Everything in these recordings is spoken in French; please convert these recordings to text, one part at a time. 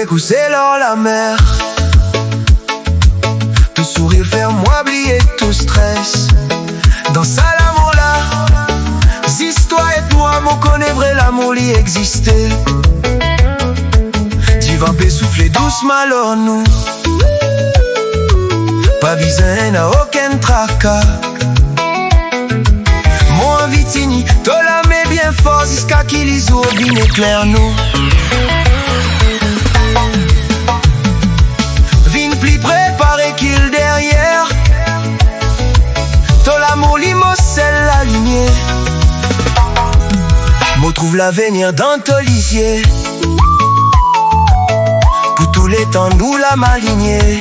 fait couser dans la mer. Ton sourire fait moi oublier tout stress. Dans ça l'amour là, toi et moi, mon connaît vrai l'amour l'y existait. Divan peut souffler doucement alors nous. Pas besoin n'a aucun tracas. Mon vitini, toi la met bien fort jusqu'à qu'il y ouvre bien éclaire nous. Vine plus préparé qu'il derrière. Toi l'amour l'imocelle la lumière. Moi trouve l'avenir dans ton lisier. Pour tous les temps nous la malignée.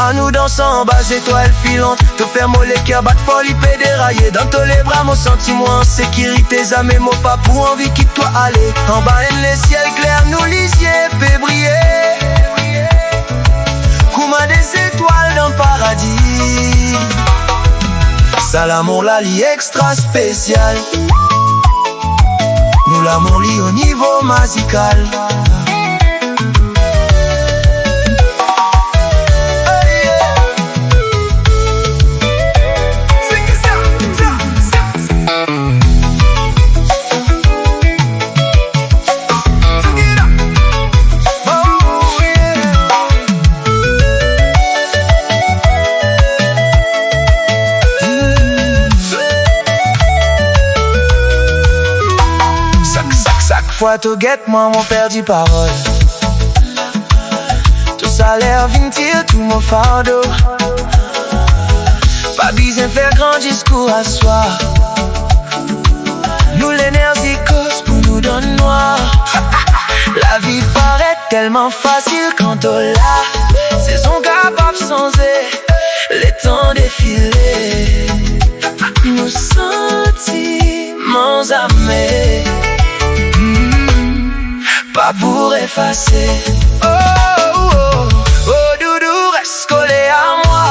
En nous dansant en bas étoiles filantes. Te faire moller cœur battre fort l'ipé déraillé. Dans tous les bras mon sentiment en sécurité. Jamais mon pas pour envie quitte toi aller. En bas les ciels clairs nous lisier peut briller. Des étoiles dans le paradis. Ça l'amour la lie extra spécial. Nous l'amour lie au niveau musical. Fois tout guette moi mon perdu parole. Tout salaire vient tire tout mon fardeau. Pas besoin faire grand discours à soi. Nous l'énergie cause pour nous donne noir. La vie paraît tellement facile quand on l'a. Saison capable sans les temps défilés. Nous sentiments amers. Pas pour effacer. Oh, oh, oh, oh, doudou, reste collé à moi.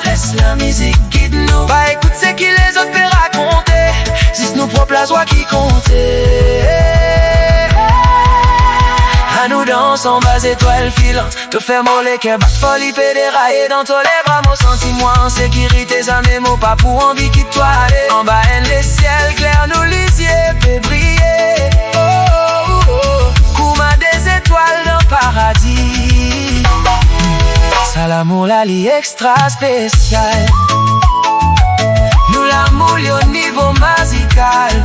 Laisse la musique guide nous. Bah écoute ce qui les autres peut raconter. Si c'est nous propre la joie qui comptait. À nous danse en bas étoiles filantes. Te faire moller cœur bat folie peut dérailler. Dans tous les bras mon sentiment en sécurité. Ça n'est mot pas pour envie quitte toi aller. En bas les ciels clairs nous lisier peut briller. Oh, oh, oh. Des étoiles dans le paradis. Ça l'amour la lie extra spécial. Nous l'amour au niveau musical.